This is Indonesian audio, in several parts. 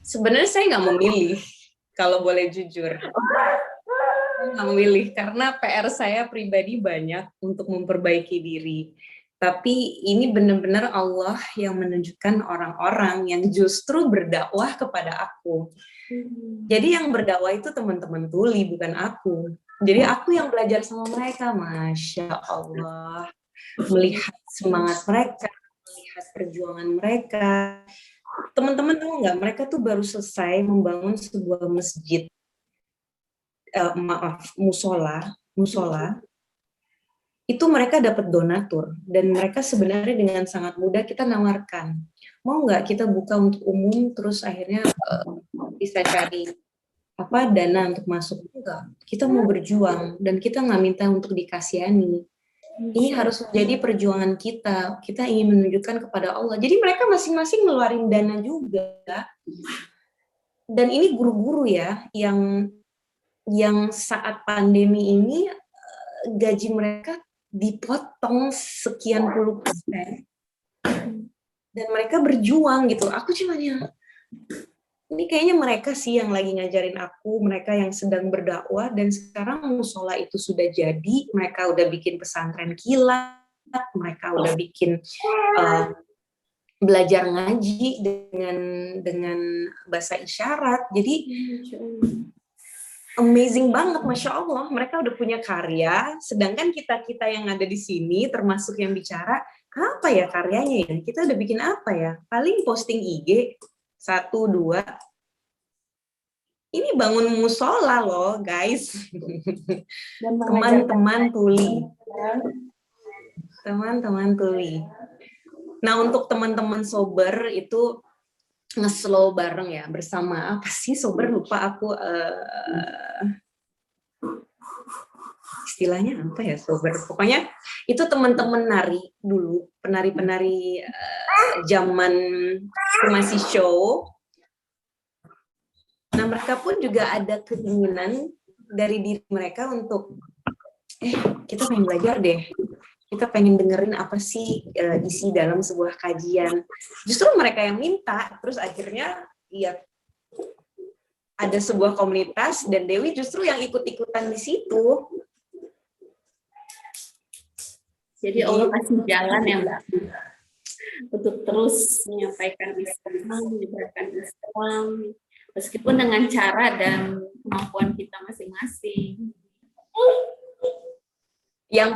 Sebenarnya saya nggak memilih, kalau boleh jujur. Saya nggak memilih, karena PR saya pribadi banyak untuk memperbaiki diri. Tapi ini benar-benar Allah yang menunjukkan orang-orang yang justru berdakwah kepada aku. Jadi yang berdakwah itu teman-teman tuli, bukan aku. Jadi aku yang belajar sama mereka, Masya Allah. Melihat semangat mereka, melihat perjuangan mereka. Teman-teman tahu nggak, mereka tuh baru selesai membangun sebuah masjid, musola, itu mereka dapat donatur, dan mereka sebenarnya dengan sangat mudah kita nawarkan, mau nggak kita buka untuk umum, terus akhirnya bisa cari dana untuk masuk. Enggak, kita mau berjuang, dan kita nggak minta untuk dikasihani. Ini harus menjadi perjuangan kita. Kita ingin menunjukkan kepada Allah. Jadi mereka masing-masing ngeluarin dana juga. Dan ini guru-guru ya, yang saat pandemi ini gaji mereka dipotong sekian puluh persen. Dan mereka berjuang gitu. Aku cuma ini kayaknya mereka sih yang lagi ngajarin aku, mereka yang sedang berdakwah, dan sekarang musola itu sudah jadi, mereka udah bikin pesantren kilat, mereka udah bikin belajar ngaji dengan bahasa isyarat. Jadi amazing banget, Masya Allah, mereka udah punya karya, sedangkan kita yang ada di sini, termasuk yang bicara, apa ya karyanya ya? Kita udah bikin apa ya? Paling posting IG, 1, 2. Ini bangun musola loh, guys. Teman-teman tuli. Teman-teman tuli. Nah, untuk teman-teman sober itu nge-slow bareng ya, bersama apa sih sober, lupa aku istilahnya apa ya sober. Pokoknya itu teman-teman nari dulu, penari-penari zaman masih show. Nah, mereka pun juga ada keinginan dari diri mereka untuk kita pengen belajar deh, kita pengen dengerin apa sih isi dalam sebuah kajian. Justru mereka yang minta, terus akhirnya ya ada sebuah komunitas, dan Dewi justru yang ikut-ikutan di situ. Jadi Allah kasih jalan ya Mbak, untuk terus menyampaikan Islam, menyebarkan Islam, meskipun dengan cara dan kemampuan kita masing-masing. Yang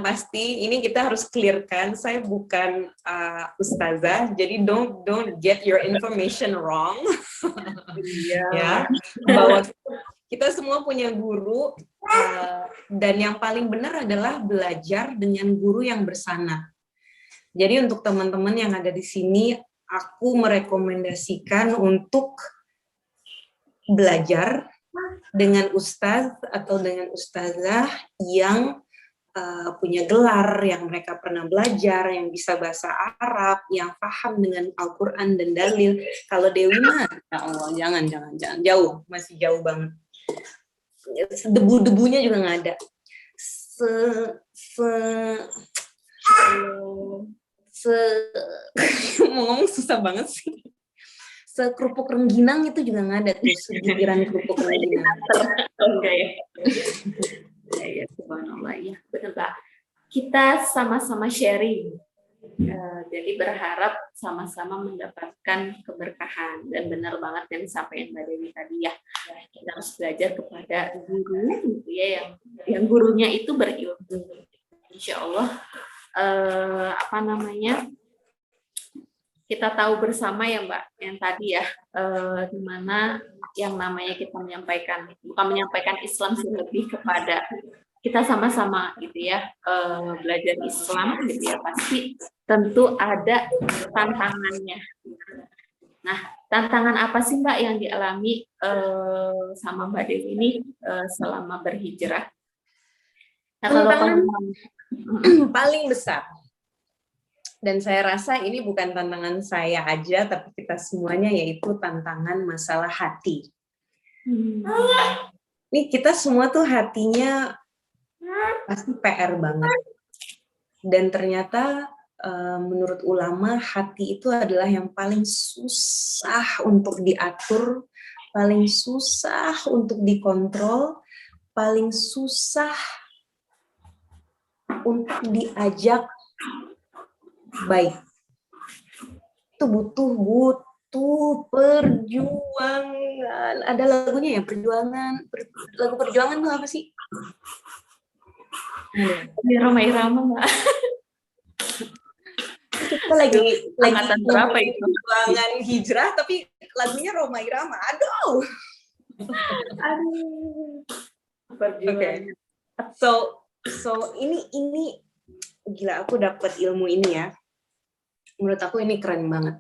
pasti ini kita harus clearkan, saya bukan ustazah, jadi don't get your information wrong. Ya, bahwa kita semua punya guru, dan yang paling benar adalah belajar dengan guru yang bersanad. Jadi untuk teman-teman yang ada di sini, aku merekomendasikan untuk belajar dengan ustaz atau dengan ustazah yang punya gelar, yang mereka pernah belajar, yang bisa bahasa Arab, yang paham dengan Al-Quran dan dalil. Kalau Dewi mah, ya Allah, jangan, jauh, masih jauh banget. Debu-debunya juga nggak ada. Mau ngomong susah banget sih. Sekerupuk rengginang itu juga nggak ada tuh, sejubiran kerupuk rengginang. Oke. Ya, subhanallah ya, benar Pak. Kita sama-sama sharing. Jadi berharap sama-sama mendapatkan keberkahan, dan benar banget yang disampaikan Mbak Dewi tadi ya, kita harus belajar kepada guru gitu ya, yang gurunya itu berilmu. Insya Allah kita tahu bersama ya Mbak, yang tadi ya, di mana yang namanya kita bukan menyampaikan Islam sih, lebih kepada kita sama-sama gitu ya, belajar Islam gitu ya, pasti tentu ada tantangannya. Nah, tantangan apa sih Mbak yang dialami sama Mbak Dewi ini selama berhijrah? Nah, tantangan paling besar, dan saya rasa ini bukan tantangan saya aja, tapi kita semuanya, yaitu tantangan masalah hati. Ini kita semua tuh hatinya pasti PR banget. Dan ternyata menurut ulama hati itu adalah yang paling susah untuk diatur, paling susah untuk dikontrol, paling susah untuk diajak baik. Itu butuh perjuangan. Ada lagunya ya, perjuangan. Lagu perjuangan itu apa sih? Roma Irama, Mbak. Kita lagi Angkatan berapa itu? Perjuangan hijrah, tapi lagunya Roma Irama. Aduh. Perjuangan. Okay. So ini gila, aku dapat ilmu ini ya. Menurut aku ini keren banget.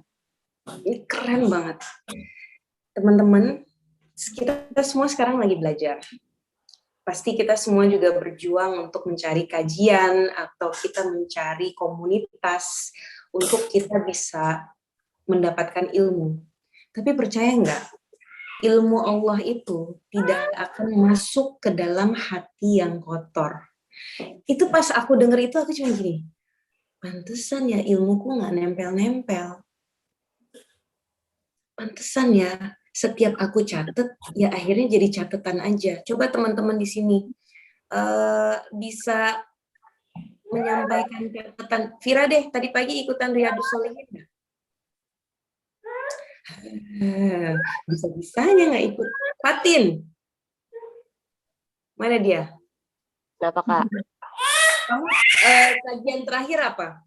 Ini keren banget. Teman-teman, kita semua sekarang lagi belajar. Pasti kita semua juga berjuang untuk mencari kajian atau kita mencari komunitas untuk kita bisa mendapatkan ilmu. Tapi percaya nggak, ilmu Allah itu tidak akan masuk ke dalam hati yang kotor. Itu pas aku denger itu aku cuma gini, pantesan ya ilmuku nggak nempel-nempel. Pantesan ya setiap aku catet, ya akhirnya jadi catatan aja. Coba teman-teman di sini bisa menyampaikan catatan. Vira deh, tadi pagi ikutan Riyadhus Shalihin nggak? Bisa-bisanya nggak ikut. Fatin, mana dia? Kenapa, Kak? Kamu kajian terakhir apa?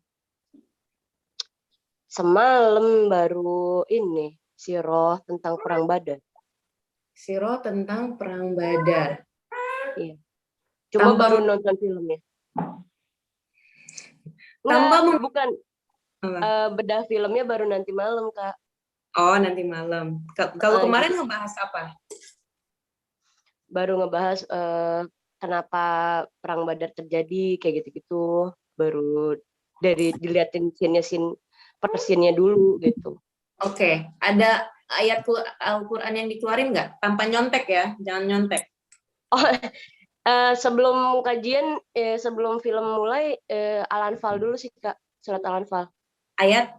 Semalam baru ini, Siroh tentang Perang Badar. Siroh tentang Perang Badar. Iya. Cuma baru nonton filmnya. Bukan. Bedah filmnya baru nanti malam, Kak. Oh, nanti malam. Kalau kemarin ngebahas apa? Baru ngebahas kenapa Perang Badar terjadi, kayak gitu-gitu. Baru dari diliatin scene-nya dulu gitu. Oke. Ada ayat Al-Quran yang dikeluarin nggak? Tanpa nyontek ya, jangan nyontek. Oh, sebelum kajian, sebelum film mulai, Al-Anfal dulu sih, Kak. Surat Al-Anfal. Ayat?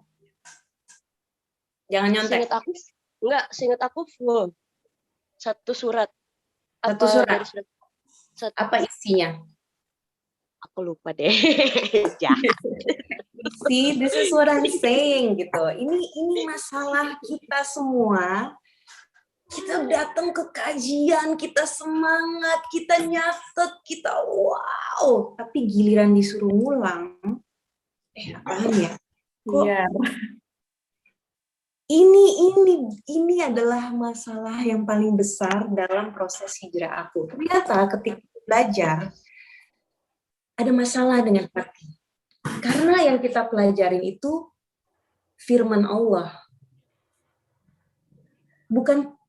Jangan nyontek. Seingat aku full. Satu surat. Satu surat? Apa isinya? Aku lupa deh. See, this is what I'm saying gitu. Ini masalah kita semua. Kita datang ke kajian, kita semangat, kita nyatet, kita wow. Tapi giliran disuruh ngulang, apaan ya? Kok Iya. Ini adalah masalah yang paling besar dalam proses hijrah aku. Ternyata ketika belajar, ada masalah dengan hati. Karena yang kita pelajarin itu firman Allah.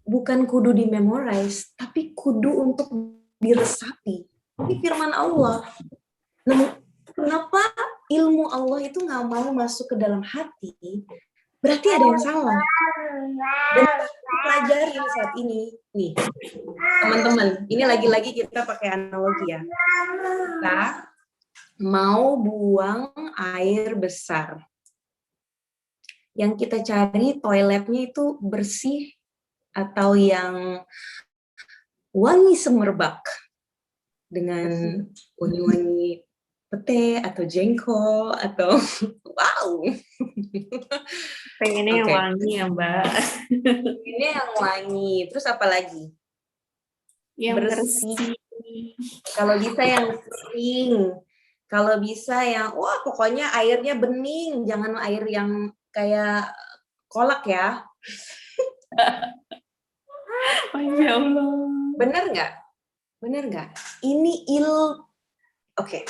Bukan kudu di-memorize, tapi kudu untuk diresapi. Ini firman Allah. Nah, kenapa ilmu Allah itu nggak mau masuk ke dalam hati? Berarti ada yang salah. Dan kita pelajarin saat ini. Nih, teman-teman, ini lagi-lagi kita pakai analogi ya. Kita mau buang air besar. Yang kita cari toiletnya itu bersih atau yang wangi semerbak dengan wangi-wangi pete atau jengkol atau wow. Pengennya yang wangi ya, Mbak. Ini yang wangi. Terus apa lagi? Yang bersih. Kalau bisa yang kering. Kalau bisa yang, wah pokoknya airnya bening. Jangan air yang kayak kolak ya. Masya Allah. Bener nggak? Bener nggak? Oke.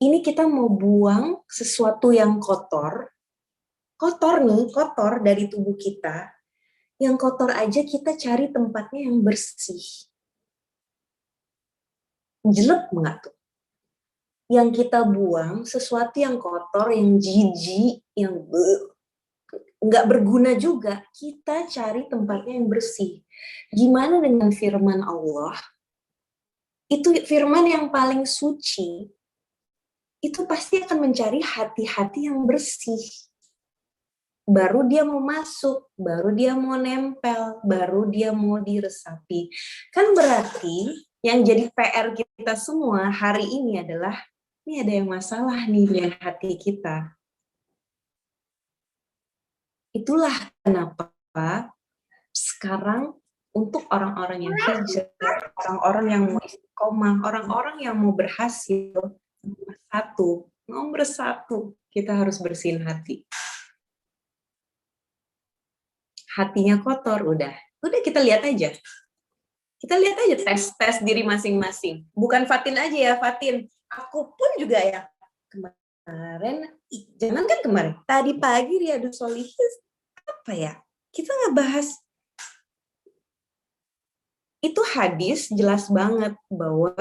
Ini kita mau buang sesuatu yang kotor. Kotor dari tubuh kita. Yang kotor aja kita cari tempatnya yang bersih. Jelek nggak tuh? Yang kita buang sesuatu yang kotor, yang jijik, yang nggak berguna juga, kita cari tempatnya yang bersih. Gimana dengan firman Allah? Itu firman yang paling suci, itu pasti akan mencari hati-hati yang bersih. Baru dia mau masuk, baru dia mau nempel, baru dia mau diresapi. Kan berarti yang jadi PR kita semua hari ini adalah, ini ada yang masalah nih dengan hati kita. Itulah kenapa sekarang untuk orang-orang yang hijrah, orang-orang yang mau istiqomah, orang-orang yang mau berhasil, nomor satu, kita harus bersihin hati. Hatinya kotor, udah kita lihat aja. Kita lihat aja tes diri masing-masing. Bukan Fatin aja ya, Fatin. Aku pun juga ya. Kemarin, jangan kan kemarin, tadi pagi Riyadhus Shalihin, apa ya? Kita ngebahas itu hadis jelas banget bahwa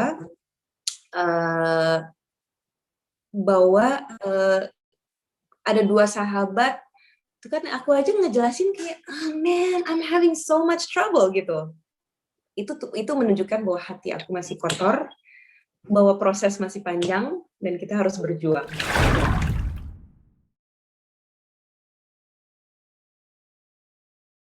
ada dua sahabat, itu kan aku aja ngejelasin kayak, oh man, I'm having so much trouble gitu. Itu menunjukkan bahwa hati aku masih kotor, bahwa proses masih panjang, dan kita harus berjuang.